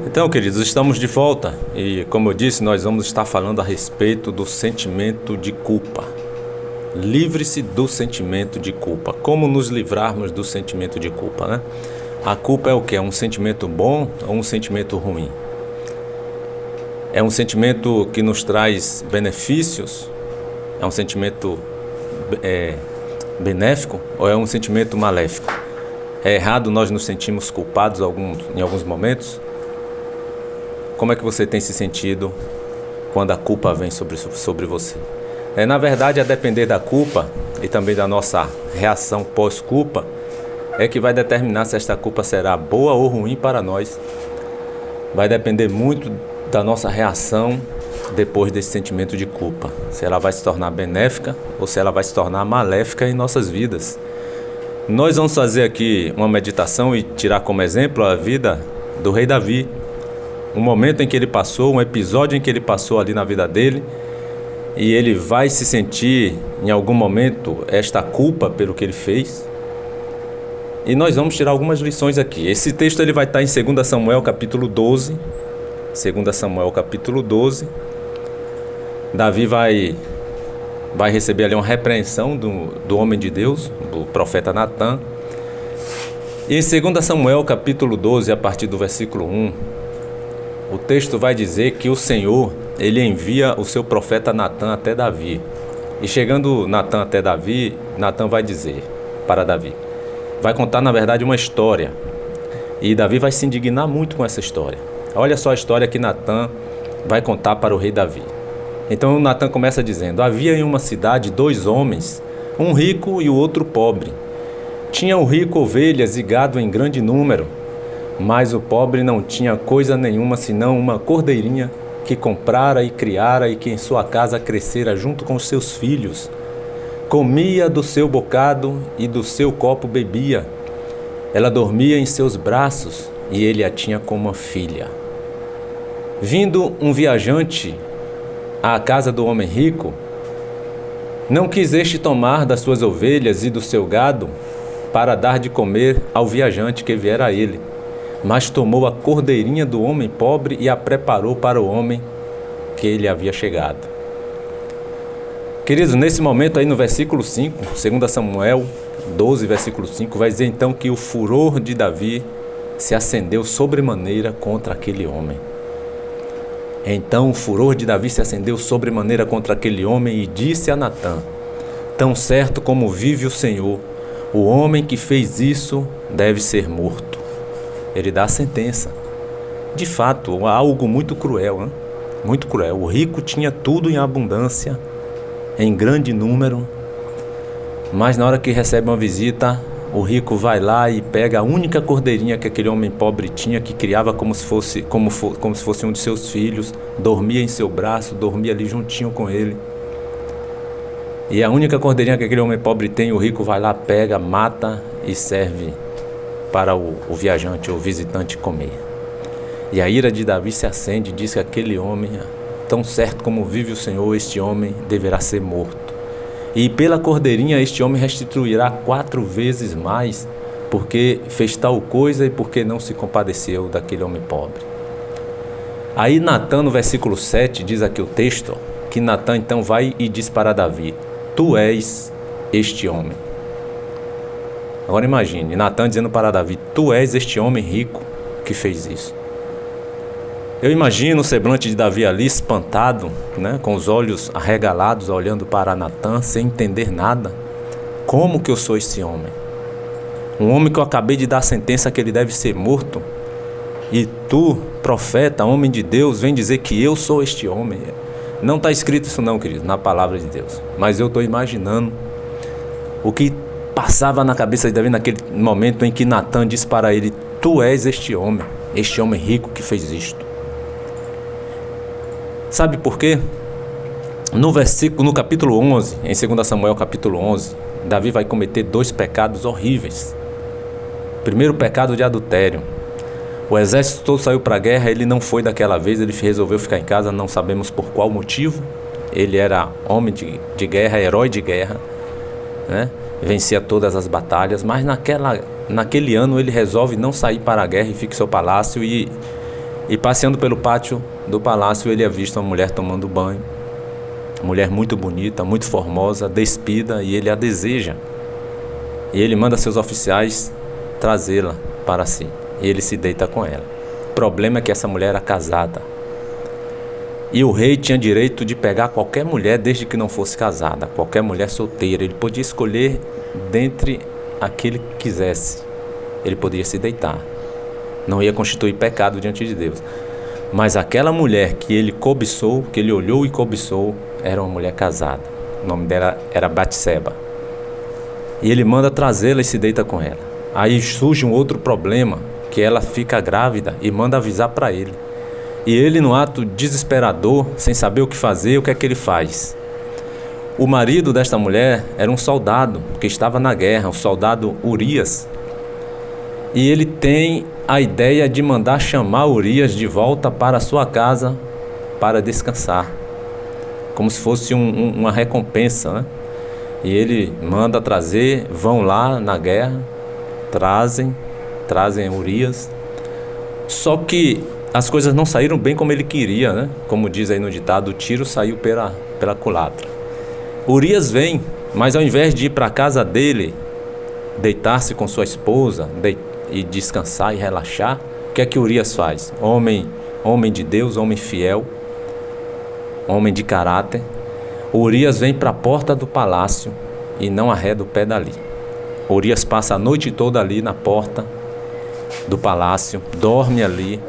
Então, queridos, estamos de volta e, como eu disse, nós vamos estar falando a respeito do sentimento de culpa. Livre-se do sentimento de culpa. Como nos livrarmos do sentimento de culpa, né? A culpa é o quê? É um sentimento bom ou um sentimento ruim? É um sentimento que nos traz benefícios? É um sentimento benéfico ou é um sentimento maléfico? É errado nós nos sentimos culpados em alguns momentos? Como é que você tem se sentido quando a culpa vem sobre você? Na verdade, a depender da culpa e também da nossa reação pós-culpa, é que vai determinar se esta culpa será boa ou ruim para nós. Vai depender muito da nossa reação depois desse sentimento de culpa. Se ela vai se tornar benéfica ou se ela vai se tornar maléfica em nossas vidas. Nós vamos fazer aqui uma meditação e tirar como exemplo a vida do rei Davi. Um momento em que ele passou, um episódio em que ele passou ali na vida dele, e ele vai se sentir em algum momento esta culpa pelo que ele fez. E nós vamos tirar algumas lições aqui. Esse texto ele vai estar em 2 Samuel capítulo 12. 2 Samuel capítulo 12. Davi vai receber ali uma repreensão do homem de Deus, do profeta Natan. E em 2 Samuel capítulo 12, a partir do versículo 1, o texto vai dizer que o Senhor, ele envia o seu profeta Natan até Davi. E chegando Natan até Davi, Natan vai dizer para Davi, vai contar na verdade uma história. E Davi vai se indignar muito com essa história. Olha só a história que Natan vai contar para o rei Davi. Então Natan começa dizendo: havia em uma cidade 2 homens, um rico e o outro pobre. Tinha o rico ovelhas e gado em grande número, mas o pobre não tinha coisa nenhuma senão uma cordeirinha que comprara e criara e que em sua casa crescera junto com os seus filhos. Comia do seu bocado e do seu copo bebia. Ela dormia em seus braços e ele a tinha como uma filha. Vindo um viajante à casa do homem rico, não quis este tomar das suas ovelhas e do seu gado para dar de comer ao viajante que viera a ele, mas tomou a cordeirinha do homem pobre e a preparou para o homem que ele havia chegado. Queridos, nesse momento aí no versículo 5, 2 Samuel 12, versículo 5, vai dizer então que o furor de Davi se acendeu sobremaneira contra aquele homem. Então o furor de Davi se acendeu sobremaneira contra aquele homem e disse a Natã: tão certo como vive o Senhor, o homem que fez isso deve ser morto. Ele dá a sentença. De fato, algo muito cruel, né? Muito cruel. O rico tinha tudo em abundância, em grande número, mas na hora que recebe uma visita, o rico vai lá e pega a única cordeirinha que aquele homem pobre tinha, que criava como se fosse um de seus filhos, dormia em seu braço, dormia ali juntinho com ele. E a única cordeirinha que aquele homem pobre tem, o rico vai lá, pega, mata e serve para o viajante ou visitante comer. E a ira de Davi se acende e diz que aquele homem, tão certo como vive o Senhor, este homem deverá ser morto. E pela cordeirinha este homem restituirá 4 vezes mais, porque fez tal coisa e porque não se compadeceu daquele homem pobre. Aí Natã, no versículo 7, diz aqui o texto, que Natã então vai e diz para Davi: tu és este homem. Agora imagine, Natã dizendo para Davi: tu és este homem rico que fez isso. Eu imagino o semblante de Davi ali espantado, né, com os olhos arregalados, olhando para Natã, sem entender nada. Como que eu sou esse homem? Um homem que eu acabei de dar a sentença que ele deve ser morto. E tu, profeta, homem de Deus, vem dizer que eu sou este homem. Não está escrito isso não, querido, na palavra de Deus. Mas eu estou imaginando o que passava na cabeça de Davi naquele momento em que Natã diz para ele: tu és este homem rico que fez isto. Sabe por quê? No capítulo 11, em 2 Samuel capítulo 11, Davi vai cometer 2 pecados horríveis. Primeiro, o pecado de adultério. O exército todo saiu para a guerra, ele não foi daquela vez, ele resolveu ficar em casa, não sabemos por qual motivo. Ele era homem de guerra, herói de guerra, né? Vencia todas as batalhas, mas naquele ano ele resolve não sair para a guerra e fica em seu palácio e E passeando pelo pátio do palácio, ele avista uma mulher tomando banho. Mulher muito bonita, muito formosa, despida, e ele a deseja. E ele manda seus oficiais trazê-la para si. E ele se deita com ela. O problema é que essa mulher era casada. E o rei tinha direito de pegar qualquer mulher desde que não fosse casada, qualquer mulher solteira. Ele podia escolher dentre aquele que quisesse. Ele podia se deitar. Não ia constituir pecado diante de Deus. Mas aquela mulher que ele cobiçou, que ele olhou e cobiçou, era uma mulher casada. O nome dela era Batseba. E ele manda trazê-la e se deita com ela. Aí surge um outro problema, que ela fica grávida e manda avisar para ele. E ele, no ato desesperador, sem saber o que fazer, o que é que ele faz? O marido desta mulher era um soldado que estava na guerra, o soldado Urias. E ele tem a ideia de mandar chamar Urias de volta para a sua casa para descansar, como se fosse uma recompensa, né? E ele manda trazer, vão lá na guerra, trazem Urias. Só que as coisas não saíram bem como ele queria, né? Como diz aí no ditado, o tiro saiu pela culatra. Urias vem, mas ao invés de ir para a casa dele, deitar-se com sua esposa e descansar e relaxar, o que é que Urias faz? Homem de Deus, homem fiel, homem de caráter. Urias vem para a porta do palácio e não arreda o pé dali. Urias passa a noite toda ali na porta do palácio, dorme ali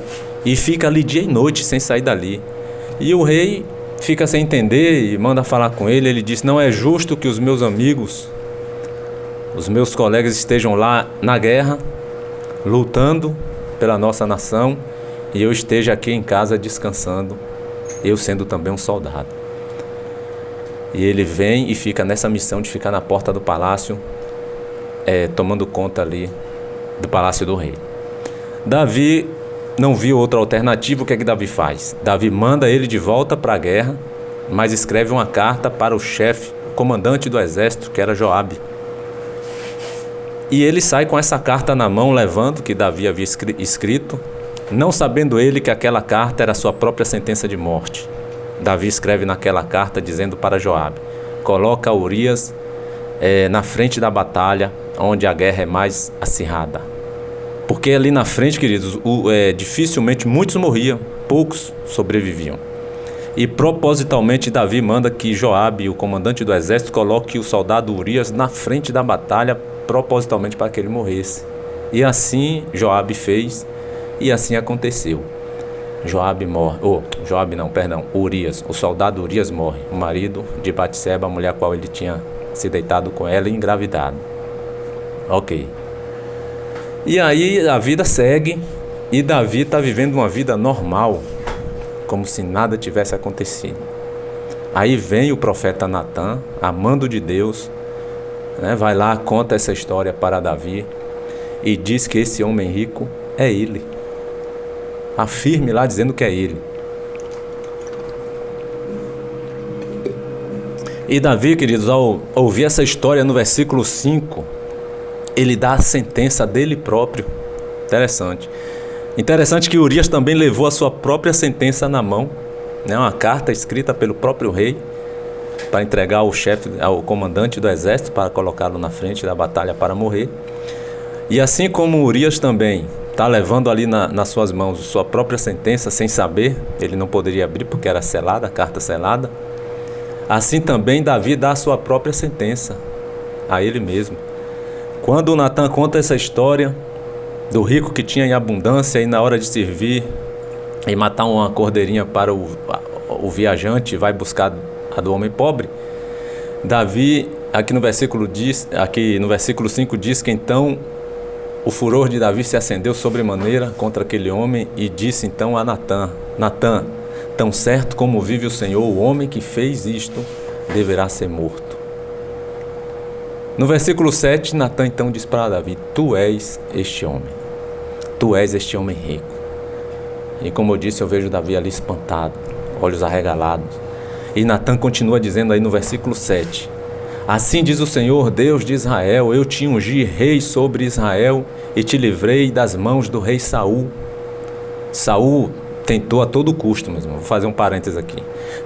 e fica ali dia e noite sem sair dali. E o rei fica sem entender e manda falar com ele. Ele diz: não é justo que os meus amigos, os meus colegas estejam lá na guerra, lutando pela nossa nação, e eu esteja aqui em casa descansando, eu sendo também um soldado. E ele vem e fica nessa missão de ficar na porta do palácio, tomando conta ali do palácio do rei. Davi não viu outra alternativa. O que é que Davi faz? Davi manda ele de volta para a guerra, mas escreve uma carta para o chefe, o comandante do exército, que era Joabe. E ele sai com essa carta na mão, levando, que Davi havia escrito, não sabendo ele que aquela carta era a sua própria sentença de morte. Davi escreve naquela carta dizendo para Joabe: coloca Urias na frente da batalha, onde a guerra é mais acirrada. Porque ali na frente, queridos, dificilmente muitos morriam, poucos sobreviviam. E propositalmente Davi manda que Joabe, o comandante do exército, coloque o soldado Urias na frente da batalha, propositalmente para que ele morresse. E assim Joabe fez, e assim aconteceu. Urias, o soldado Urias morre, o marido de Batseba, a mulher a qual ele tinha se deitado com ela e engravidado. Ok. E aí a vida segue, e Davi está vivendo uma vida normal, como se nada tivesse acontecido. Aí vem o profeta Natã, a mando de Deus, né, vai lá, conta essa história para Davi e diz que esse homem rico é ele. Afirme lá dizendo que é ele. E Davi, queridos, ao ouvir essa história no versículo 5, ele dá a sentença dele próprio. Interessante que Urias também levou a sua própria sentença na mão, né? Uma carta escrita pelo próprio rei para entregar ao comandante do exército, para colocá-lo na frente da batalha para morrer. E assim como Urias também está levando ali nas suas mãos sua própria sentença, sem saber, ele não poderia abrir porque era selada, a carta selada. Assim também Davi dá a sua própria sentença a ele mesmo. Quando Natã conta essa história do rico que tinha em abundância e na hora de servir e matar uma cordeirinha para o viajante, vai buscar a do homem pobre, Davi, aqui no versículo 5 diz que então o furor de Davi se acendeu sobremaneira contra aquele homem e disse então a Natã: Natã, tão certo como vive o Senhor, o homem que fez isto deverá ser morto. No versículo 7, Natã então diz para Davi: tu és este homem rico. E como eu disse, eu vejo Davi ali espantado, olhos arregalados. E Natã continua dizendo aí no versículo 7: assim diz o Senhor, Deus de Israel, eu te ungi rei sobre Israel e te livrei das mãos do rei Saul. Saul tentou a todo custo, meu irmão, vou fazer um parênteses aqui,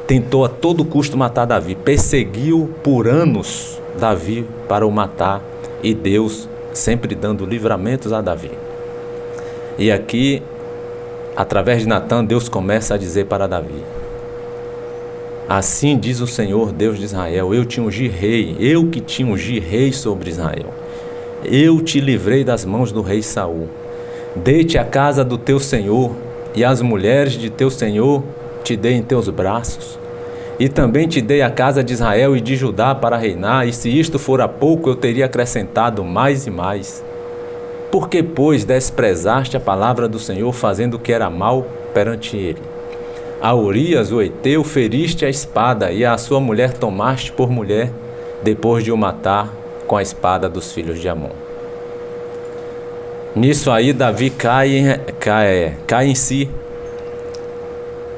tentou a todo custo matar Davi, perseguiu por anos Davi para o matar, e Deus sempre dando livramentos a Davi. E aqui, através de Natã, Deus começa a dizer para Davi: assim diz o Senhor, Deus de Israel, eu te ungi rei, eu que te ungi rei sobre Israel. Eu te livrei das mãos do rei Saul. Dei-te a casa do teu senhor, e as mulheres de teu senhor te dei em teus braços. E também te dei a casa de Israel e de Judá para reinar, e se isto fora pouco, eu teria acrescentado mais e mais. Por que, pois, desprezaste a palavra do Senhor, fazendo o que era mal perante ele? A Urias, o Eteu, feriste a espada, e a sua mulher tomaste por mulher, depois de o matar com a espada dos filhos de Amon. Nisso aí, Davi cai em si.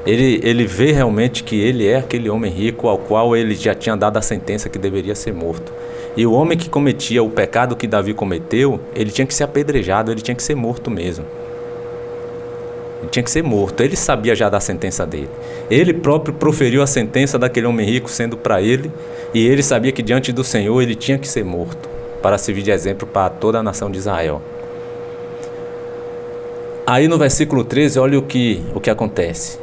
Ele vê realmente que ele é aquele homem rico ao qual ele já tinha dado a sentença que deveria ser morto. E o homem que cometia o pecado que Davi cometeu, ele tinha que ser apedrejado, ele tinha que ser morto mesmo. Ele tinha que ser morto. Ele sabia já da sentença dele. Ele próprio proferiu a sentença daquele homem rico sendo para ele, e ele sabia que diante do Senhor ele tinha que ser morto, para servir de exemplo para toda a nação de Israel. Aí no versículo 13, olha o que acontece.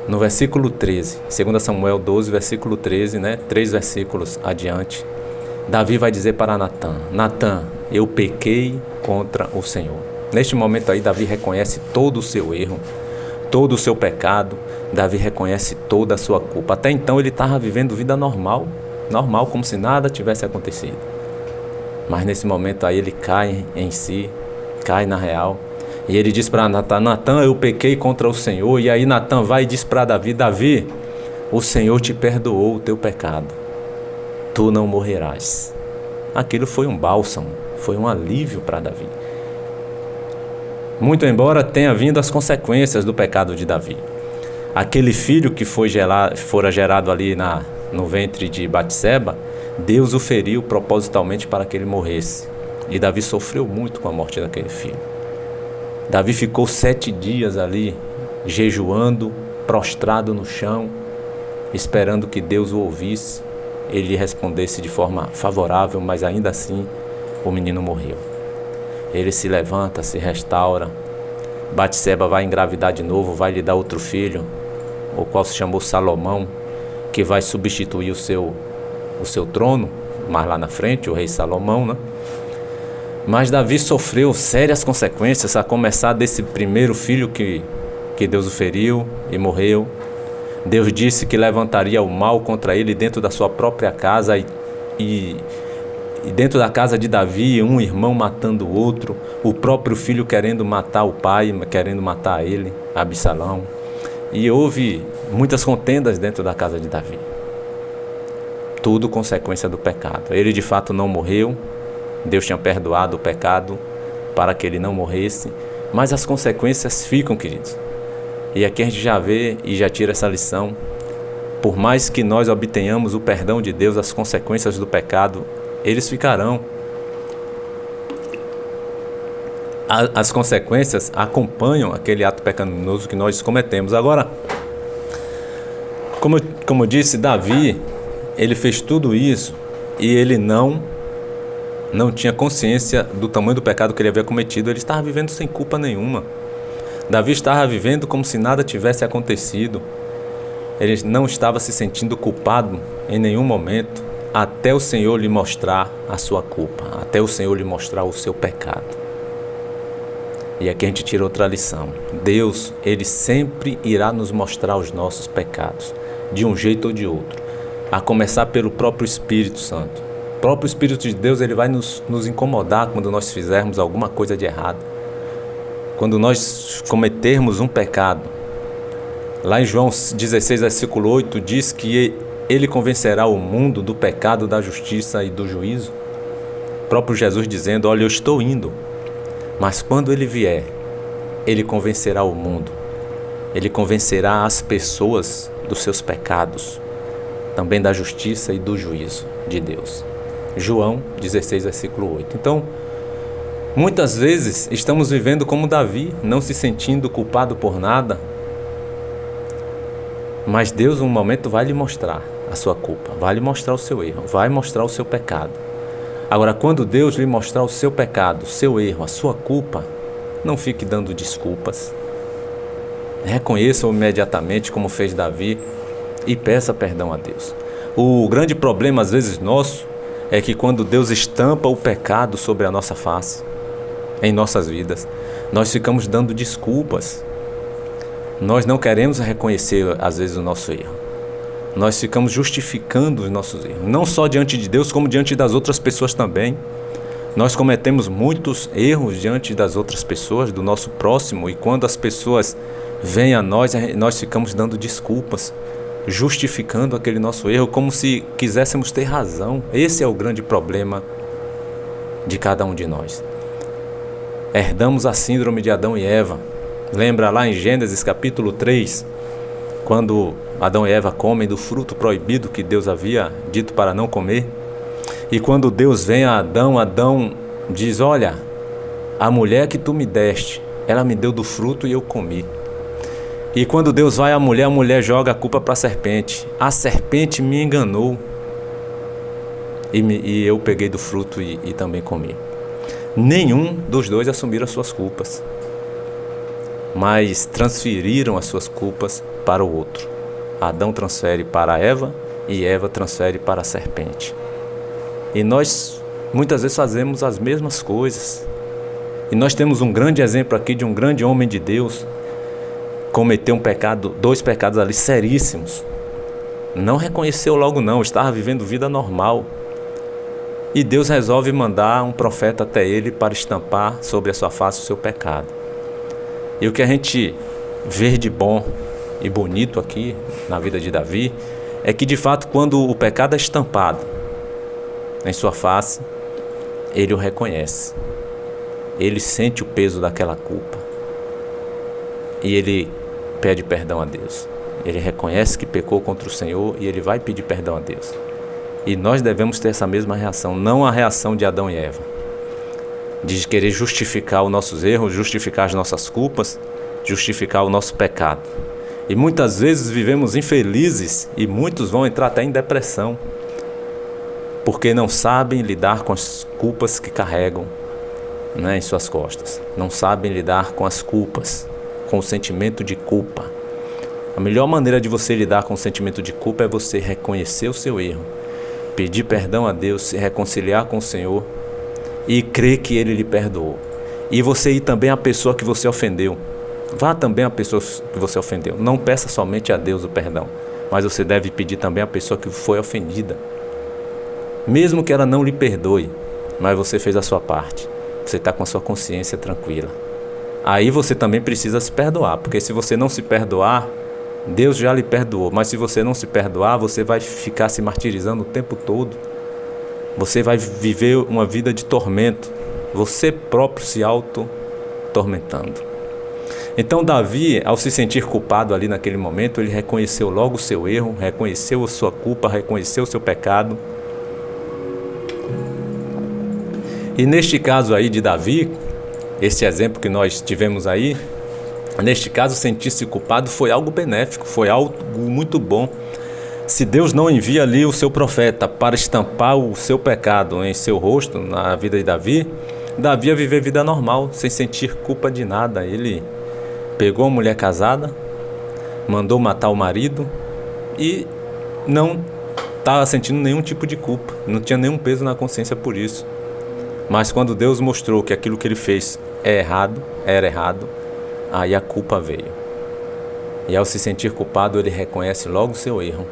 No versículo 13, 2 Samuel 12, versículo 13, 3 versículos adiante, Davi vai dizer para Natã: Natã, eu pequei contra o Senhor. Neste momento aí, Davi reconhece todo o seu erro, todo o seu pecado. Davi reconhece toda a sua culpa. Até então ele estava vivendo vida normal, como se nada tivesse acontecido. Mas nesse momento aí ele cai em si, cai na real. E ele diz para Natã: Natã, eu pequei contra o Senhor. E aí Natã vai e diz para Davi: Davi, o Senhor te perdoou o teu pecado. Tu não morrerás. Aquilo foi um bálsamo, foi um alívio para Davi. Muito embora tenha vindo as consequências do pecado de Davi. Aquele filho que fora gerado ali no ventre de Batseba, Deus o feriu propositalmente para que ele morresse. E Davi sofreu muito com a morte daquele filho. Davi ficou 7 dias ali, jejuando, prostrado no chão, esperando que Deus o ouvisse, ele lhe respondesse de forma favorável, mas ainda assim o menino morreu. Ele se levanta, se restaura. Batseba vai engravidar de novo, vai lhe dar outro filho, o qual se chamou Salomão, que vai substituir o seu trono, mais lá na frente, o rei Salomão, Mas Davi sofreu sérias consequências, a começar desse primeiro filho que Deus o feriu e morreu. Deus disse que levantaria o mal contra ele dentro da sua própria casa, e dentro da casa de Davi, um irmão matando o outro, o próprio filho querendo matar o pai, querendo matar ele, Absalão. E houve muitas contendas dentro da casa de Davi. Tudo consequência do pecado. Ele de fato não morreu, Deus tinha perdoado o pecado para que ele não morresse, mas as consequências ficam, queridos. E aqui a gente já vê e já tira essa lição. Por mais que nós obtenhamos o perdão de Deus, as consequências do pecado, eles ficarão. As consequências acompanham aquele ato pecaminoso que nós cometemos. Agora, como eu disse, Davi, ele fez tudo isso e ele não tinha consciência do tamanho do pecado que ele havia cometido. Ele estava vivendo sem culpa nenhuma. Davi estava vivendo como se nada tivesse acontecido. Ele não estava se sentindo culpado em nenhum momento, até o Senhor lhe mostrar a sua culpa, até o Senhor lhe mostrar o seu pecado. E aqui a gente tira outra lição. Deus, Ele sempre irá nos mostrar os nossos pecados, de um jeito ou de outro, a começar pelo próprio Espírito Santo. O próprio Espírito de Deus, ele vai nos incomodar quando nós fizermos alguma coisa de errado. Quando nós cometermos um pecado. Lá em João 16, versículo 8, diz que ele convencerá o mundo do pecado, da justiça e do juízo. O próprio Jesus dizendo: olha, eu estou indo, mas quando ele vier, ele convencerá o mundo. Ele convencerá as pessoas dos seus pecados, também da justiça e do juízo de Deus. João 16, versículo 8. Então, muitas vezes estamos vivendo como Davi, não se sentindo culpado por nada, Mas Deus, um momento, vai lhe mostrar a sua culpa, vai lhe mostrar o seu erro, vai mostrar o seu pecado. Agora, quando Deus lhe mostrar o seu pecado, o seu erro, a sua culpa, não fique dando desculpas. Reconheça-o imediatamente, como fez Davi, e peça perdão a Deus. O grande problema, às vezes, nosso, é que quando Deus estampa o pecado sobre a nossa face, em nossas vidas, nós ficamos dando desculpas. Nós não queremos reconhecer, às vezes, o nosso erro. Nós ficamos justificando os nossos erros, não só diante de Deus, como diante das outras pessoas também. Nós cometemos muitos erros diante das outras pessoas, do nosso próximo, e quando as pessoas vêm a nós, nós ficamos dando desculpas, justificando aquele nosso erro, como se quiséssemos ter razão. Esse é o grande problema de cada um de nós. Herdamos a síndrome de Adão e Eva. Lembra lá em Gênesis capítulo 3, quando Adão e Eva comem do fruto proibido que Deus havia dito para não comer? E quando Deus vem a Adão, Adão diz: olha, a mulher que tu me deste, ela me deu do fruto e eu comi. E quando Deus vai à mulher, a mulher joga a culpa para a serpente. A serpente me enganou e eu peguei do fruto e também comi. Nenhum dos dois assumiram as suas culpas, mas transferiram as suas culpas para o outro. Adão transfere para Eva e Eva transfere para a serpente. E nós muitas vezes fazemos as mesmas coisas. E nós temos um grande exemplo aqui de um grande homem de Deus. Cometeu um pecado, 2 pecados ali seríssimos. Não reconheceu logo não, estava vivendo vida normal. E Deus resolve mandar um profeta até ele para estampar sobre a sua face o seu pecado. E o que a gente vê de bom e bonito aqui na vida de Davi é que, de fato, quando o pecado é estampado em sua face, ele o reconhece. Ele sente o peso daquela culpa. E ele pede perdão a Deus. Ele reconhece que pecou contra o Senhor e ele vai pedir perdão a Deus. E nós devemos ter essa mesma reação, não a reação de Adão e Eva, de querer justificar os nossos erros, justificar as nossas culpas, justificar o nosso pecado. E muitas vezes vivemos infelizes e muitos vão entrar até em depressão, porque não sabem lidar com as culpas que carregam, né, em suas costas. Não sabem lidar com as culpas, com o sentimento de culpa. A melhor maneira de você lidar com o sentimento de culpa é você reconhecer o seu erro, pedir perdão a Deus, se reconciliar com o Senhor e crer que Ele lhe perdoou. E você ir também à pessoa que você ofendeu. Vá também à pessoa que você ofendeu. Não peça somente a Deus o perdão, mas você deve pedir também à pessoa que foi ofendida. Mesmo que ela não lhe perdoe, mas você fez a sua parte. Você está com a sua consciência tranquila. Aí você também precisa se perdoar, porque se você não se perdoar, Deus já lhe perdoou. Mas se você não se perdoar, você vai ficar se martirizando o tempo todo. Você vai viver uma vida de tormento, você próprio se auto-tormentando. Então Davi, ao se sentir culpado ali naquele momento, ele reconheceu logo o seu erro, reconheceu a sua culpa, reconheceu o seu pecado. E neste caso aí de Davi, esse exemplo que nós tivemos aí, neste caso sentir-se culpado foi algo benéfico, foi algo muito bom. Se Deus não envia ali o seu profeta para estampar o seu pecado em seu rosto, na vida de Davi, Davi ia viver vida normal, sem sentir culpa de nada. Ele pegou uma mulher casada, mandou matar o marido e não estava sentindo nenhum tipo de culpa, não tinha nenhum peso na consciência por isso. Mas quando Deus mostrou que aquilo que ele fez era errado, aí a culpa veio. E ao se sentir culpado, ele reconhece logo o seu erro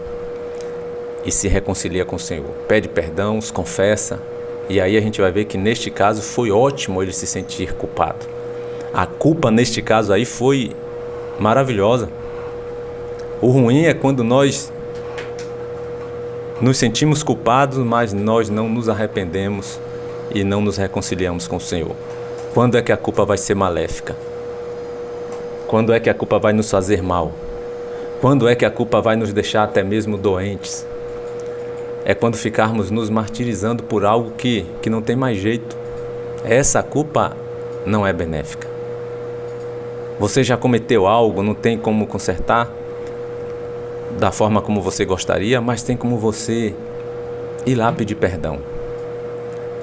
e se reconcilia com o Senhor. Pede perdão, se confessa, e aí a gente vai ver que neste caso foi ótimo ele se sentir culpado. A culpa neste caso aí foi maravilhosa. O ruim é quando nós nos sentimos culpados, mas nós não nos arrependemos e não nos reconciliamos com o Senhor. Quando é que a culpa vai ser maléfica? Quando é que a culpa vai nos fazer mal? Quando é que a culpa vai nos deixar até mesmo doentes? É quando ficarmos nos martirizando por algo que não tem mais jeito. Essa culpa não é benéfica. Você já cometeu algo, não tem como consertar? da forma como você gostaria, mas tem como você ir lá pedir perdão.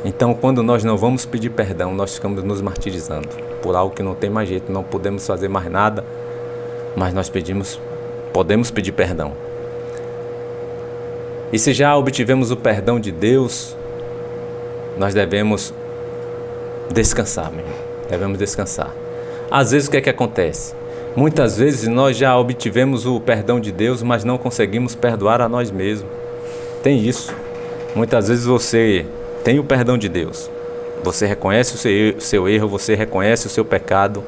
Então, quando nós não vamos pedir perdão, nós ficamos nos martirizando por algo que não tem mais jeito, não podemos fazer mais nada, mas nós podemos pedir perdão. E se já obtivemos o perdão de Deus, nós devemos descansar, meu irmão. Devemos descansar. Às vezes o que é que acontece? Muitas vezes nós já obtivemos o perdão de Deus, mas não conseguimos perdoar a nós mesmos. Tem isso. Muitas vezes você tem o perdão de Deus. Você reconhece o seu erro, você reconhece o seu pecado.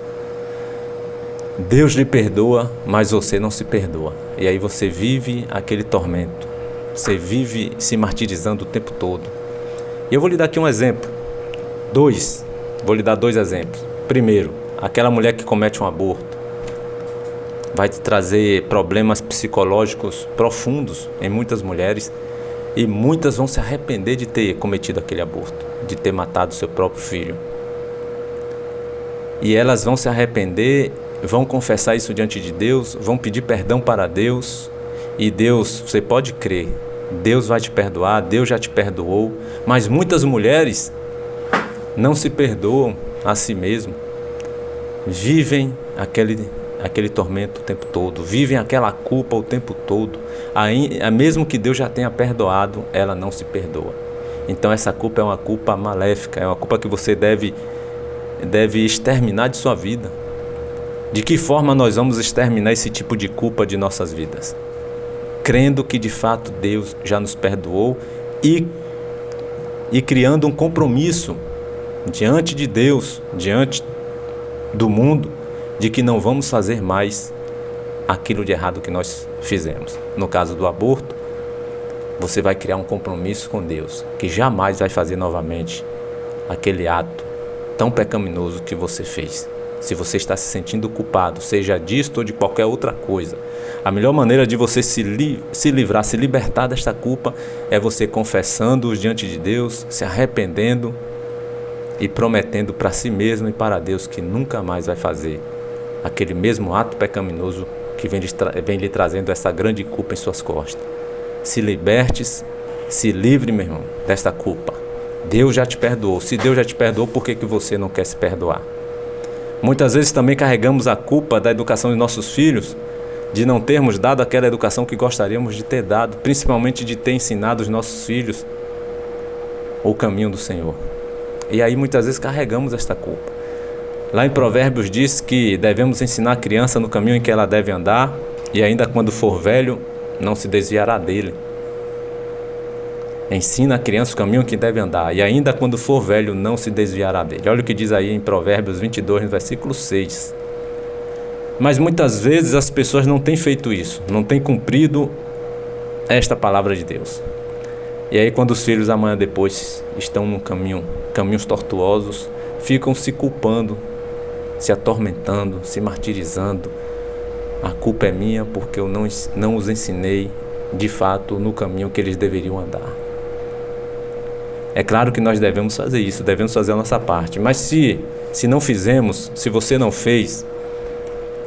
Deus lhe perdoa, mas você não se perdoa. E aí você vive aquele tormento. Você vive se martirizando o tempo todo. E eu vou lhe dar aqui um exemplo. Vou lhe dar 2 exemplos. Primeiro, aquela mulher que comete um aborto vai te trazer problemas psicológicos profundos em muitas mulheres, e muitas vão se arrepender de ter cometido aquele aborto, de ter matado seu próprio filho. E elas vão se arrepender, vão confessar isso diante de Deus, vão pedir perdão para Deus, e Deus, você pode crer, Deus vai te perdoar, Deus já te perdoou, mas muitas mulheres não se perdoam a si mesmo, vivem aquele tormento o tempo todo, vivem aquela culpa o tempo todo, mesmo que Deus já tenha perdoado, ela não se perdoa. Então essa culpa é uma culpa maléfica, é uma culpa que você deve exterminar de sua vida. De que forma nós vamos exterminar esse tipo de culpa de nossas vidas? Crendo que de fato Deus já nos perdoou e criando um compromisso diante de Deus, diante do mundo, de que não vamos fazer mais aquilo de errado que nós fizemos. No caso do aborto, você vai criar um compromisso com Deus, que jamais vai fazer novamente aquele ato tão pecaminoso que você fez. Se você está se sentindo culpado, seja disto ou de qualquer outra coisa, a melhor maneira de você se livrar, se libertar desta culpa, é você confessando diante de Deus, se arrependendo e prometendo para si mesmo e para Deus que nunca mais vai fazer aquele mesmo ato pecaminoso que vem lhe trazendo essa grande culpa em suas costas. Se liberte, se livre, meu irmão, desta culpa. Deus já te perdoou. Se Deus já te perdoou, por que você não quer se perdoar? Muitas vezes também carregamos a culpa da educação de nossos filhos, de não termos dado aquela educação que gostaríamos de ter dado, principalmente de ter ensinado os nossos filhos o caminho do Senhor. E aí muitas vezes carregamos esta culpa. Lá em Provérbios diz que devemos ensinar a criança no caminho em que ela deve andar, e ainda quando for velho, não se desviará dele. Ensina a criança o caminho em que deve andar, e ainda quando for velho, não se desviará dele. Olha o que diz aí em Provérbios 22, no versículo 6. Mas muitas vezes as pessoas não têm feito isso, não têm cumprido esta palavra de Deus. E aí quando os filhos amanhã depois estão num caminhos tortuosos, ficam se culpando, se atormentando, se martirizando. A culpa é minha porque eu não os ensinei de fato no caminho que eles deveriam andar. É claro que nós devemos fazer isso, devemos fazer a nossa parte, mas se não fizemos, se você não fez,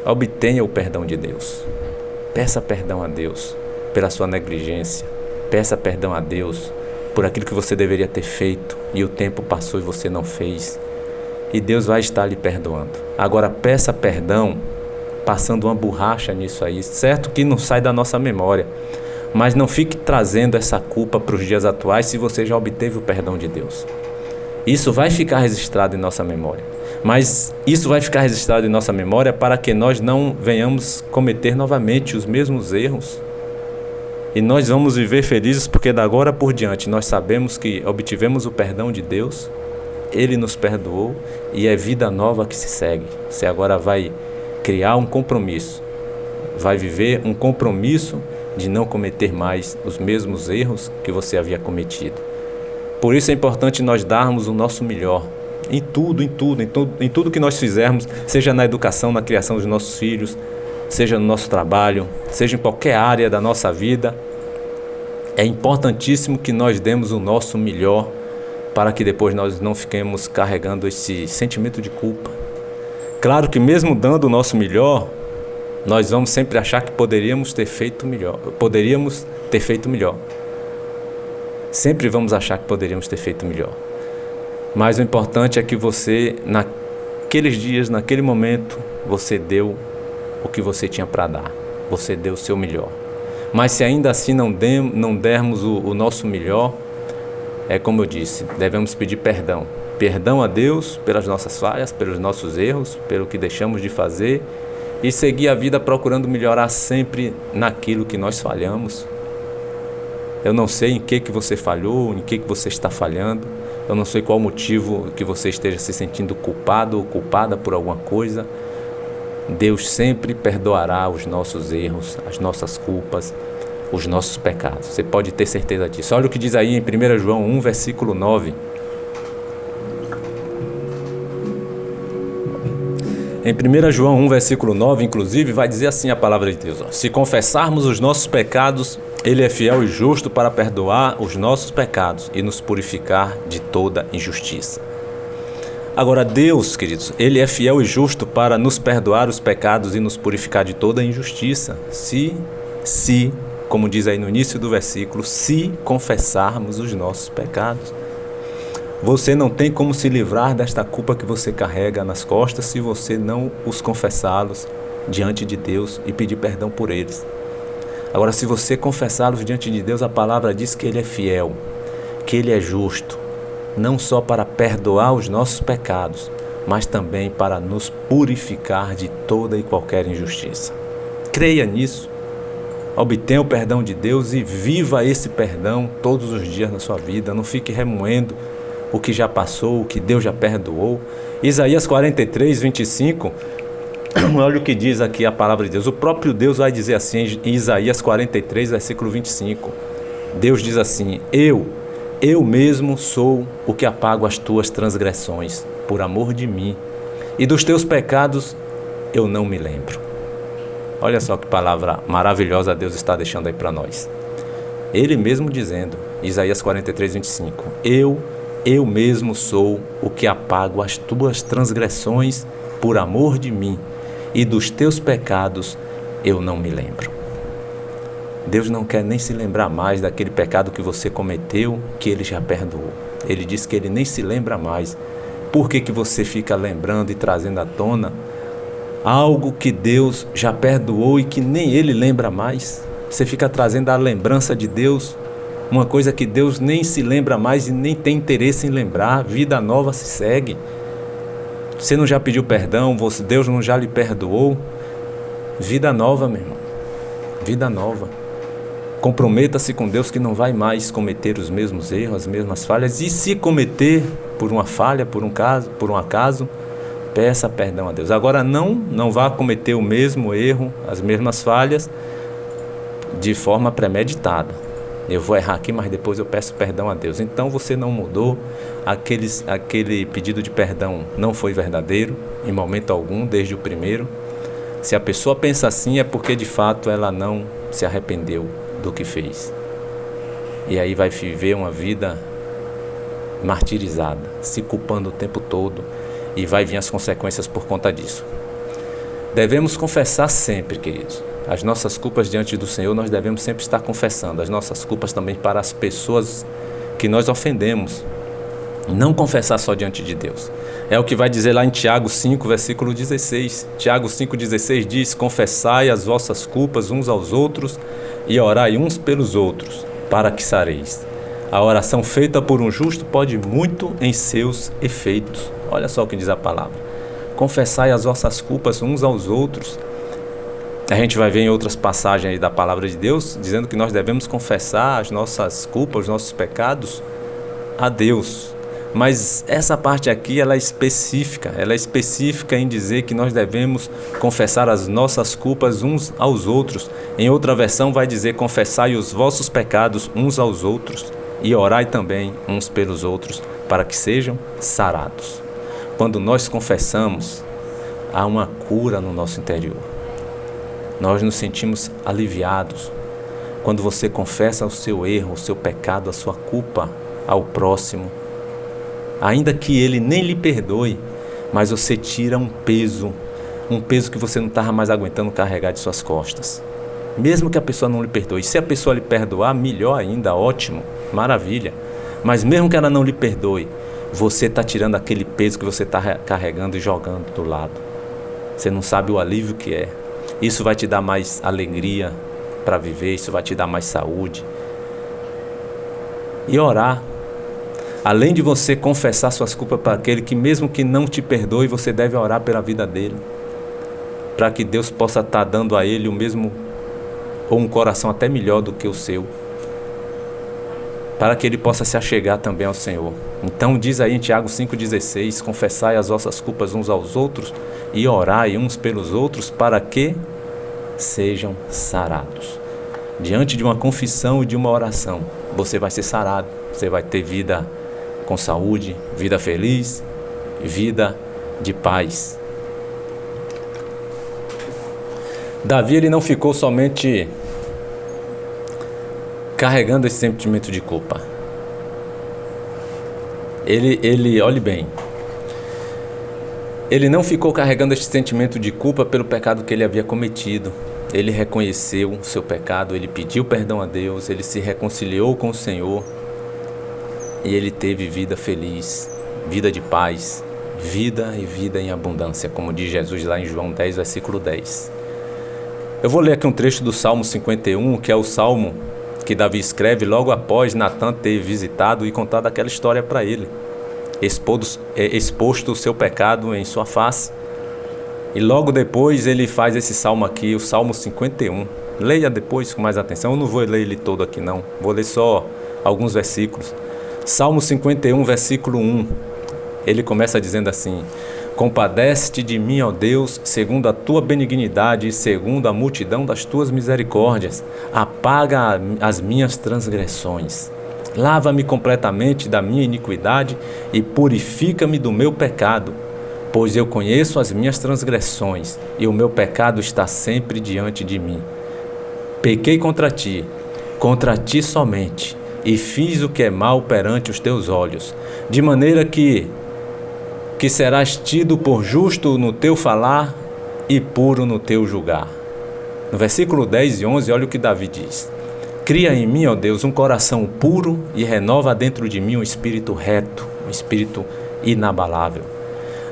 obtenha o perdão de Deus. Peça perdão a Deus pela sua negligência, peça perdão a Deus por aquilo que você deveria ter feito e o tempo passou e você não fez, e Deus vai estar lhe perdoando. Agora peça perdão passando uma borracha nisso aí, certo que não sai da nossa memória, mas não fique trazendo essa culpa para os dias atuais se você já obteve o perdão de Deus. Isso vai ficar registrado em nossa memória, mas isso vai ficar registrado em nossa memória para que nós não venhamos cometer novamente os mesmos erros. E nós vamos viver felizes porque da agora por diante nós sabemos que obtivemos o perdão de Deus, Ele nos perdoou e é vida nova que se segue. Você agora vai criar um compromisso, vai viver um compromisso de não cometer mais os mesmos erros que você havia cometido. Por isso é importante nós darmos o nosso melhor em tudo que nós fizermos, seja na educação, na criação dos nossos filhos, seja no nosso trabalho, seja em qualquer área da nossa vida. É importantíssimo que nós demos o nosso melhor para que depois nós não fiquemos carregando esse sentimento de culpa. Claro que mesmo dando o nosso melhor, Nós vamos sempre achar que poderíamos ter feito melhor. Sempre vamos achar que poderíamos ter feito melhor. Mas o importante é que você, naqueles dias, naquele momento, você deu o que você tinha para dar. Você deu o seu melhor. Mas se ainda assim não dermos o nosso melhor, é como eu disse, devemos pedir perdão. Perdão a Deus pelas nossas falhas, pelos nossos erros, pelo que deixamos de fazer, e seguir a vida procurando melhorar sempre naquilo que nós falhamos. Eu não sei em que você falhou, em que você está falhando. Eu não sei qual o motivo que você esteja se sentindo culpado ou culpada por alguma coisa. Deus sempre perdoará os nossos erros, as nossas culpas, os nossos pecados. Você pode ter certeza disso. Olha o que diz aí em 1 João 1, versículo 9. Em 1 João 1, versículo 9, inclusive, vai dizer assim a palavra de Deus: se confessarmos os nossos pecados, Ele é fiel e justo para perdoar os nossos pecados e nos purificar de toda injustiça. Agora, Deus, queridos, Ele é fiel e justo para nos perdoar os pecados e nos purificar de toda injustiça, se, como diz aí no início do versículo, se confessarmos os nossos pecados. Você não tem como se livrar desta culpa que você carrega nas costas se você não os confessá-los diante de Deus e pedir perdão por eles. Agora, se você confessá-los diante de Deus, a palavra diz que Ele é fiel, que Ele é justo, não só para perdoar os nossos pecados, mas também para nos purificar de toda e qualquer injustiça. Creia nisso, obtenha o perdão de Deus e viva esse perdão todos os dias na sua vida. Não fique remoendo o que já passou, o que Deus já perdoou. Isaías 43, 25, olha o que diz aqui a palavra de Deus. O próprio Deus vai dizer assim em Isaías 43, versículo 25. Deus diz assim: Eu mesmo sou o que apago as tuas transgressões, por amor de mim, e dos teus pecados eu não me lembro. Olha só que palavra maravilhosa Deus está deixando aí para nós. Ele mesmo dizendo, Isaías 43, 25, Eu mesmo sou o que apago as tuas transgressões por amor de mim, e dos teus pecados eu não me lembro. Deus não quer nem se lembrar mais daquele pecado que você cometeu, que Ele já perdoou. Ele diz que Ele nem se lembra mais. Por que você fica lembrando e trazendo à tona algo que Deus já perdoou e que nem Ele lembra mais? Você fica trazendo a lembrança de Deus, uma coisa que Deus nem se lembra mais e nem tem interesse em lembrar. Vida nova se segue. Você não já pediu perdão? Deus não já lhe perdoou? Vida nova, meu irmão. Vida nova. Comprometa-se com Deus que não vai mais cometer os mesmos erros, as mesmas falhas. E se cometer por uma falha, por um acaso, peça perdão a Deus. Agora não vá cometer o mesmo erro, as mesmas falhas, de forma premeditada. Eu vou errar aqui, mas depois eu peço perdão a Deus. Então você não mudou, aquele pedido de perdão não foi verdadeiro, em momento algum, desde o primeiro. Se a pessoa pensa assim, é porque de fato ela não se arrependeu do que fez. E aí vai viver uma vida martirizada, se culpando o tempo todo, e vai vir as consequências por conta disso. Devemos confessar sempre, queridos. As nossas culpas diante do Senhor, nós devemos sempre estar confessando. As nossas culpas também para as pessoas que nós ofendemos. Não confessar só diante de Deus. É o que vai dizer lá em Tiago 5, versículo 16. Tiago 5,16 diz: confessai as vossas culpas uns aos outros e orai uns pelos outros, para que sareis. A oração feita por um justo pode muito em seus efeitos. Olha só o que diz a palavra. Confessai as vossas culpas uns aos outros. A gente vai ver em outras passagens aí da palavra de Deus, dizendo que nós devemos confessar as nossas culpas, os nossos pecados a Deus. Mas essa parte aqui, ela é específica em dizer que nós devemos confessar as nossas culpas uns aos outros. Em outra versão vai dizer: confessai os vossos pecados uns aos outros e orai também uns pelos outros, para que sejam sarados. Quando nós confessamos, há uma cura no nosso interior. Nós nos sentimos aliviados. Quando você confessa o seu erro, o seu pecado, a sua culpa ao próximo, ainda que ele nem lhe perdoe, mas você tira um peso, um peso que você não estava mais aguentando carregar de suas costas. Mesmo que a pessoa não lhe perdoe. Se a pessoa lhe perdoar, melhor ainda, ótimo, maravilha. Mas mesmo que ela não lhe perdoe, você está tirando aquele peso que você está carregando e jogando do lado. Você não sabe o alívio que é. Isso vai te dar mais alegria para viver, isso vai te dar mais saúde. E orar. Além de você confessar suas culpas para aquele que mesmo que não te perdoe, você deve orar pela vida dele. Para que Deus possa estar dando a ele o mesmo, ou um coração até melhor do que o seu. Para que ele possa se achegar também ao Senhor. Então diz aí em Tiago 5,16, confessai as vossas culpas uns aos outros e orai uns pelos outros para que sejam sarados. Diante de uma confissão e de uma oração, você vai ser sarado, você vai ter vida com saúde, vida feliz, vida de paz. Davi, ele não ficou somente carregando esse sentimento de culpa. Ele, olhe bem, ele não ficou carregando esse sentimento de culpa pelo pecado que ele havia cometido. Ele reconheceu o seu pecado, ele pediu perdão a Deus, ele se reconciliou com o Senhor e ele teve vida feliz, vida de paz, vida e vida em abundância, como diz Jesus lá em João 10, versículo 10. Eu vou ler aqui um trecho do Salmo 51, que é o salmo que Davi escreve logo após Natan ter visitado e contado aquela história para ele, exposto o seu pecado em sua face. E logo depois ele faz esse salmo aqui, o Salmo 51. Leia depois com mais atenção, eu não vou ler ele todo aqui não, vou ler só alguns versículos. Salmo 51, versículo 1, ele começa dizendo assim: compadece-te de mim, ó Deus, segundo a tua benignidade e segundo a multidão das tuas misericórdias. Apaga as minhas transgressões. Lava-me completamente da minha iniquidade e purifica-me do meu pecado. Pois eu conheço as minhas transgressões e o meu pecado está sempre diante de mim. Pequei contra ti somente, e fiz o que é mal perante os teus olhos, de maneira que serás tido por justo no teu falar e puro no teu julgar. No versículo 10 e 11, olha o que Davi diz: cria em mim, ó Deus, um coração puro e renova dentro de mim um espírito reto, um espírito inabalável.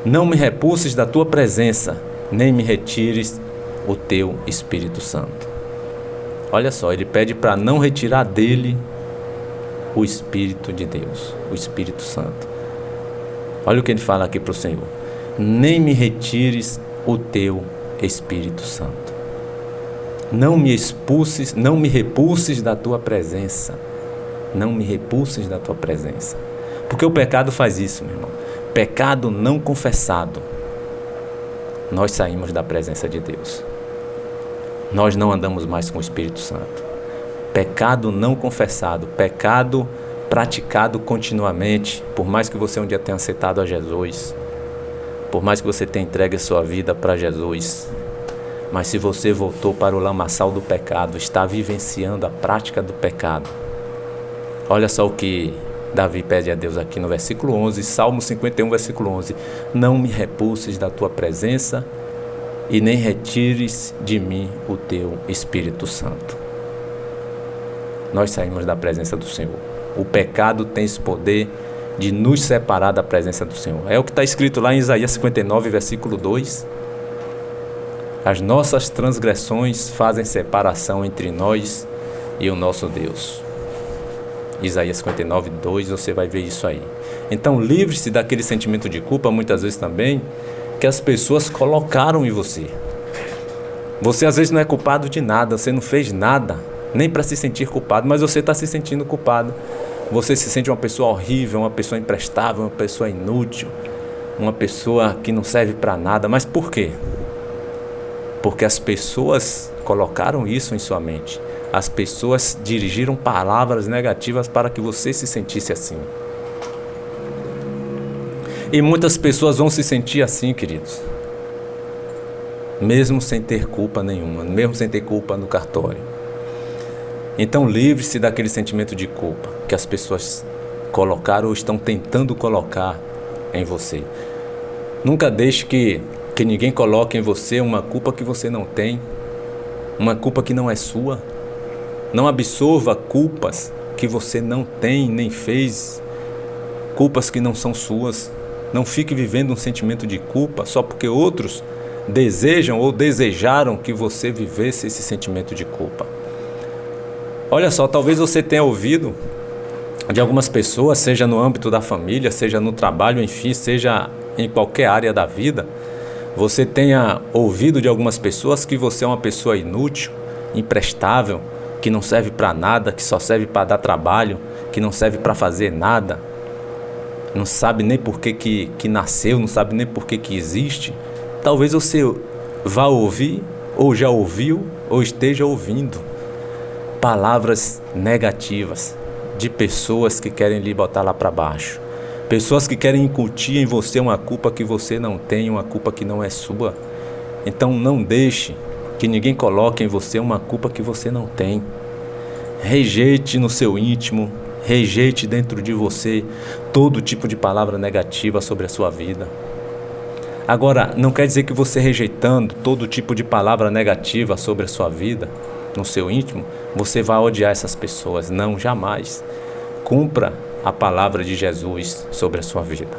Não me repulses da tua presença, nem me retires o teu Espírito Santo. Olha só, ele pede para não retirar dele o Espírito de Deus, o Espírito Santo. Olha o que ele fala aqui para o Senhor: nem me retires o teu Espírito Santo. Não me expulses, não me repulses da tua presença. Não me repulses da tua presença. Porque o pecado faz isso, meu irmão. Pecado não confessado, nós saímos da presença de Deus. Nós não andamos mais com o Espírito Santo. Pecado não confessado, pecado praticado continuamente, por mais que você um dia tenha aceitado a Jesus, por mais que você tenha entregue a sua vida para Jesus, mas se você voltou para o lamaçal do pecado, está vivenciando a prática do pecado. Olha só o que Davi pede a Deus aqui no versículo 11, Salmo 51, versículo 11: não me repulses da tua presença e nem retires de mim o teu Espírito Santo. Nós saímos da presença do Senhor. O pecado tem esse poder de nos separar da presença do Senhor. É o que está escrito lá em Isaías 59, versículo 2. As nossas transgressões fazem separação entre nós e o nosso Deus. Isaías 59, 2, você vai ver isso aí. Então livre-se daquele sentimento de culpa, muitas vezes também, que as pessoas colocaram em você. Você às vezes não é culpado de nada, você não fez nada, nem para se sentir culpado, mas você está se sentindo culpado. Você se sente uma pessoa horrível, uma pessoa imprestável, uma pessoa inútil, uma pessoa que não serve para nada. Mas por quê? Porque as pessoas colocaram isso em sua mente. As pessoas dirigiram palavras negativas para que você se sentisse assim. E muitas pessoas vão se sentir assim, queridos, mesmo sem ter culpa nenhuma, mesmo sem ter culpa no cartório. Então livre-se daquele sentimento de culpa que as pessoas colocaram ou estão tentando colocar em você. Nunca deixe que Que ninguém coloque em você uma culpa que você não tem, uma culpa que não é sua. Não absorva culpas que você não tem nem fez, culpas que não são suas. Não fique vivendo um sentimento de culpa só porque outros desejam ou desejaram que você vivesse esse sentimento de culpa. Olha só, talvez você tenha ouvido de algumas pessoas, seja no âmbito da família, seja no trabalho, enfim, seja em qualquer área da vida, você tenha ouvido de algumas pessoas que você é uma pessoa inútil, imprestável, que não serve para nada, que só serve para dar trabalho, que não serve para fazer nada, não sabe nem por que nasceu, não sabe nem por que existe. Talvez você vá ouvir, ou já ouviu, ou esteja ouvindo palavras negativas de pessoas que querem lhe botar lá para baixo. Pessoas que querem incutir em você uma culpa que você não tem, uma culpa que não é sua. Então não deixe que ninguém coloque em você uma culpa que você não tem. Rejeite no seu íntimo, rejeite dentro de você todo tipo de palavra negativa sobre a sua vida. Agora, não quer dizer que você rejeitando todo tipo de palavra negativa sobre a sua vida, no seu íntimo, você vai odiar essas pessoas. Não, jamais. Cumpra a palavra de Jesus sobre a sua vida.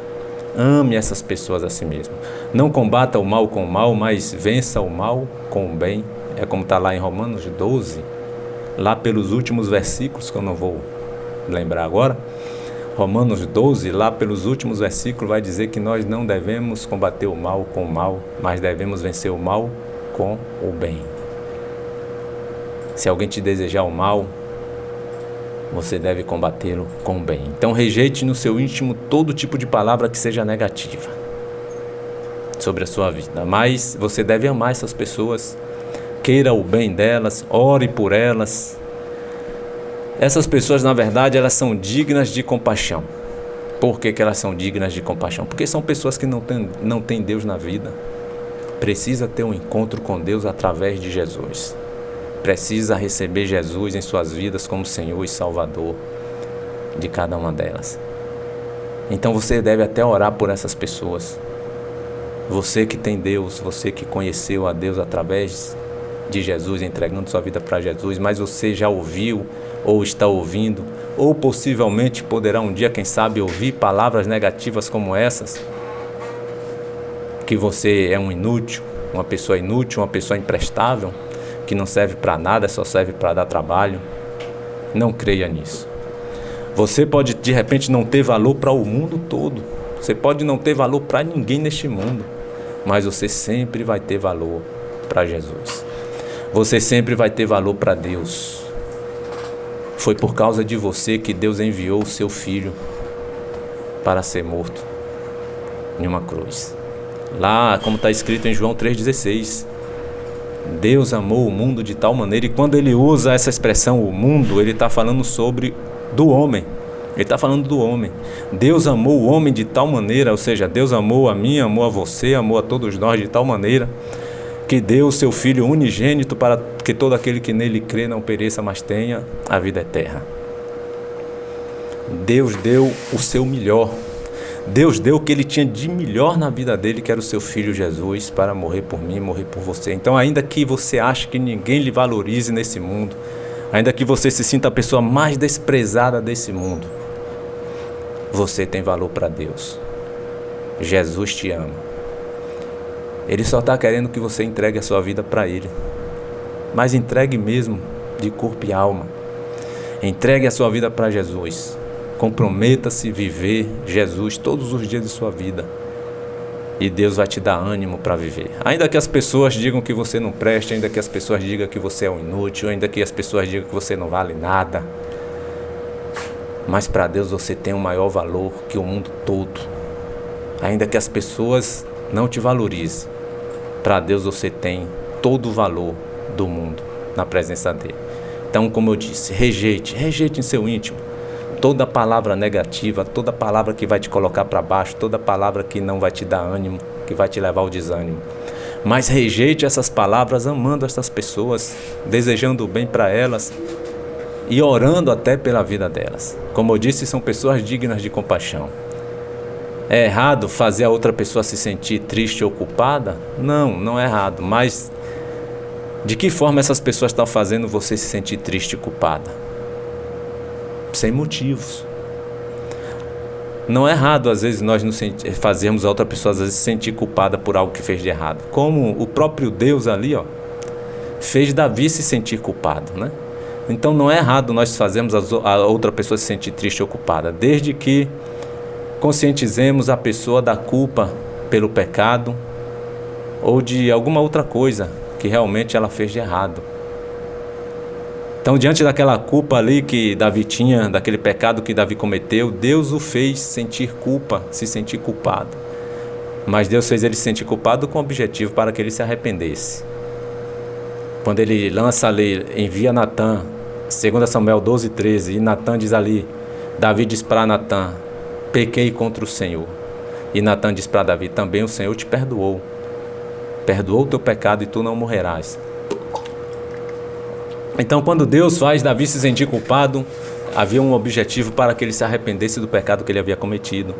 Ame essas pessoas a si mesmo. Não combata o mal com o mal, mas vença o mal com o bem. É como está lá em Romanos 12, lá pelos últimos versículos, que eu não vou lembrar agora. Romanos 12, lá pelos últimos versículos, vai dizer que nós não devemos combater o mal com o mal, mas devemos vencer o mal com o bem. Se alguém te desejar o mal, você deve combatê-lo com o bem. Então rejeite no seu íntimo todo tipo de palavra que seja negativa sobre a sua vida. Mas você deve amar essas pessoas, queira o bem delas, ore por elas. Essas pessoas, na verdade, elas são dignas de compaixão. Por que elas são dignas de compaixão? Porque são pessoas que não têm Deus na vida. Precisa ter um encontro com Deus através de Jesus. Precisa receber Jesus em suas vidas como Senhor e Salvador de cada uma delas. Então você deve até orar por essas pessoas. Você que tem Deus, você que conheceu a Deus através de Jesus, entregando sua vida para Jesus, mas você já ouviu ou está ouvindo, ou possivelmente poderá um dia, quem sabe, ouvir palavras negativas como essas, que você é um inútil, uma pessoa imprestável, que não serve para nada, só serve para dar trabalho. Não creia nisso. Você pode de repente não ter valor para o mundo todo, você pode não ter valor para ninguém neste mundo, mas você sempre vai ter valor para Jesus. Você sempre vai ter valor para Deus. Foi por causa de você que Deus enviou o seu Filho para ser morto em uma cruz. Lá, como está escrito em João 3,16, Deus amou o mundo de tal maneira, e quando ele usa essa expressão, o mundo, ele está falando sobre do homem. Ele está falando do homem. Deus amou o homem de tal maneira, ou seja, Deus amou a mim, amou a você, amou a todos nós de tal maneira, que deu o seu Filho unigênito para que todo aquele que nele crê não pereça, mas tenha a vida eterna. Deus deu o seu melhor. Deus deu o que ele tinha de melhor na vida dele, que era o seu Filho Jesus, para morrer por mim, morrer por você. Então, ainda que você ache que ninguém lhe valorize nesse mundo, ainda que você se sinta a pessoa mais desprezada desse mundo, você tem valor para Deus. Jesus te ama. Ele só está querendo que você entregue a sua vida para Ele. Mas entregue mesmo, de corpo e alma. Entregue a sua vida para Jesus. Comprometa-se a viver Jesus todos os dias de sua vida. E Deus vai te dar ânimo para viver. Ainda que as pessoas digam que você não presta, ainda que as pessoas digam que você é um inútil, ainda que as pessoas digam que você não vale nada. Mas para Deus você tem um maior valor que o mundo todo. Ainda que as pessoas não te valorizem, para Deus você tem todo o valor do mundo na presença dele. Então, como eu disse, rejeite em seu íntimo toda palavra negativa, toda palavra que vai te colocar para baixo, toda palavra que não vai te dar ânimo, que vai te levar ao desânimo. Mas rejeite essas palavras amando essas pessoas, desejando o bem para elas e orando até pela vida delas. Como eu disse, são pessoas dignas de compaixão. É errado fazer a outra pessoa se sentir triste ou culpada? Não, não é errado. Mas de que forma essas pessoas estão fazendo você se sentir triste e culpada? Sem motivos. Não é errado, às vezes, nós fazermos a outra pessoa às vezes se sentir culpada por algo que fez de errado. Como o próprio Deus ali, fez Davi se sentir culpado, né? Então não é errado nós fazermos a outra pessoa se sentir triste ou culpada, desde que conscientizemos a pessoa da culpa pelo pecado ou de alguma outra coisa que realmente ela fez de errado. Então, diante daquela culpa ali que Davi tinha, daquele pecado que Davi cometeu, Deus o fez sentir culpa, se sentir culpado. Mas Deus fez ele se sentir culpado com o objetivo para que ele se arrependesse. Quando ele lança ali, envia Natã, 2 Samuel 12:13, e Natã diz ali, Davi diz para Natã, pequei contra o Senhor. E Natã diz para Davi, também o Senhor te perdoou. Perdoou o teu pecado e tu não morrerás. Então, quando Deus faz Davi se sentir culpado, havia um objetivo para que ele se arrependesse do pecado que ele havia cometido,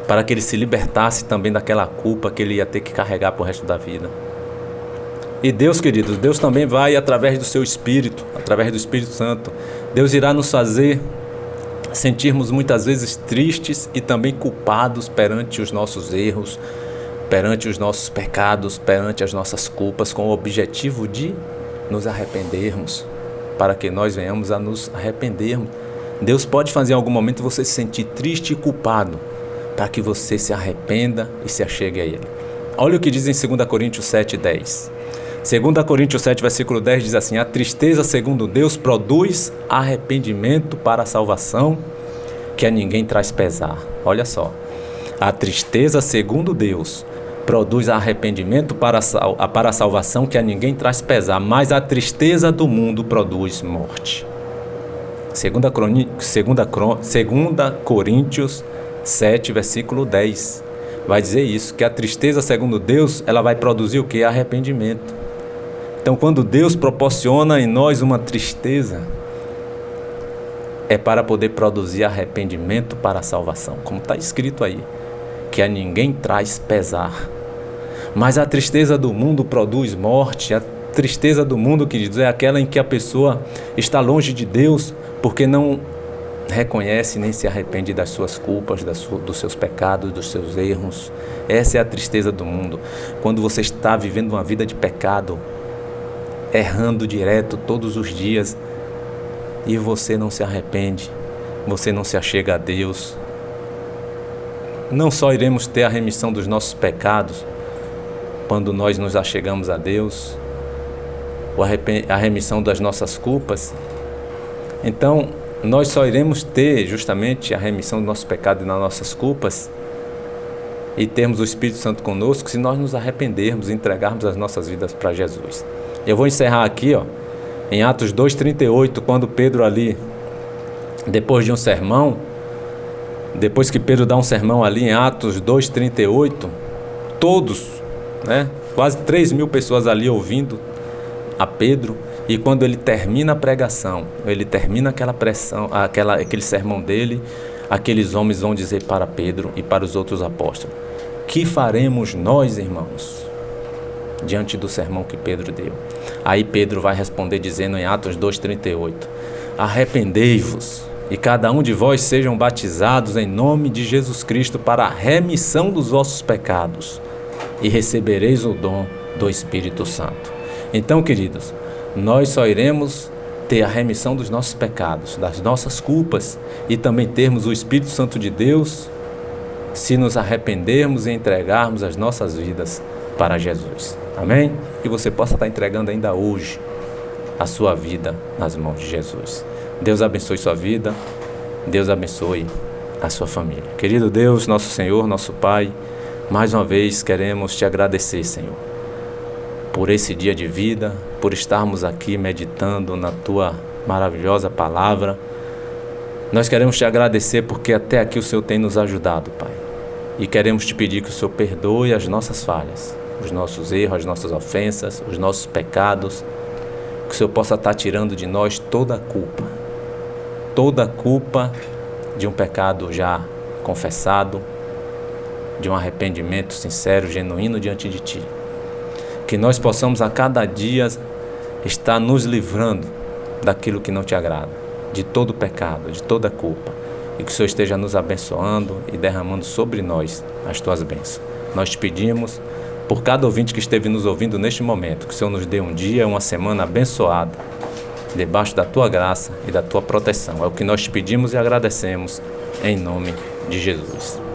para que ele se libertasse também daquela culpa que ele ia ter que carregar para o resto da vida. E Deus, queridos, Deus também vai através do seu Espírito, através do Espírito Santo. Deus irá nos fazer sentirmos muitas vezes tristes e também culpados perante os nossos erros, perante os nossos pecados, perante as nossas culpas, com o objetivo de nos arrependermos, para que nós venhamos a nos arrependermos. Deus pode fazer em algum momento você se sentir triste e culpado, para que você se arrependa e se achegue a Ele. Olha o que diz em 2 Coríntios 7:10. 2 Coríntios 7, versículo 10 diz assim, a tristeza segundo Deus produz arrependimento para a salvação, que a ninguém traz pesar. Olha só, a tristeza segundo Deus produz arrependimento para a salvação, que a ninguém traz pesar, mas a tristeza do mundo produz morte. 2 Coríntios 7, versículo 10, vai dizer isso, que a tristeza segundo Deus, ela vai produzir o que? Arrependimento. Então, quando Deus proporciona em nós uma tristeza, é para poder produzir arrependimento para a salvação, como está escrito aí, que a ninguém traz pesar. Mas a tristeza do mundo produz morte. A tristeza do mundo, queridos, é aquela em que a pessoa está longe de Deus, porque não reconhece nem se arrepende das suas culpas, dos seus pecados, dos seus erros. Essa é a tristeza do mundo. Quando você está vivendo uma vida de pecado, errando direto todos os dias, e você não se arrepende, você não se achega a Deus, não só iremos ter a remissão dos nossos pecados quando nós nos achegamos a Deus, a remissão das nossas culpas. Então, nós só iremos ter justamente a remissão dos nossos pecados e das nossas culpas e termos o Espírito Santo conosco se nós nos arrependermos e entregarmos as nossas vidas para Jesus. Eu vou encerrar aqui, em Atos 2:38, quando Pedro ali, depois de um sermão, depois que Pedro dá um sermão ali em Atos 2:38, todos, quase 3.000 pessoas ali ouvindo a Pedro, e quando ele termina a pregação, ele termina aquele sermão dele, aqueles homens vão dizer para Pedro e para os outros apóstolos, que faremos nós, irmãos, diante do sermão que Pedro deu? Aí Pedro vai responder dizendo em Atos 2:38, arrependei-vos e cada um de vós sejam batizados em nome de Jesus Cristo para a remissão dos vossos pecados e recebereis o dom do Espírito Santo. Então, queridos, nós só iremos ter a remissão dos nossos pecados, das nossas culpas, e também termos o Espírito Santo de Deus se nos arrependermos e entregarmos as nossas vidas para Jesus. Amém? Que você possa estar entregando ainda hoje a sua vida nas mãos de Jesus. Deus abençoe sua vida, Deus abençoe a sua família. Querido Deus, nosso Senhor, nosso Pai, mais uma vez queremos te agradecer, Senhor, por esse dia de vida, por estarmos aqui meditando na tua maravilhosa palavra. Nós queremos te agradecer porque até aqui o Senhor tem nos ajudado, Pai. E queremos te pedir que o Senhor perdoe as nossas falhas, os nossos erros, as nossas ofensas, os nossos pecados, que o Senhor possa estar tirando de nós toda a culpa de um pecado já confessado, de um arrependimento sincero, genuíno diante de Ti. Que nós possamos a cada dia estar nos livrando daquilo que não Te agrada, de todo pecado, de toda culpa, e que o Senhor esteja nos abençoando e derramando sobre nós as Tuas bênçãos. Nós Te pedimos por cada ouvinte que esteve nos ouvindo neste momento, que o Senhor nos dê um dia, uma semana abençoada, debaixo da Tua graça e da Tua proteção. É o que nós Te pedimos e agradecemos, em nome de Jesus.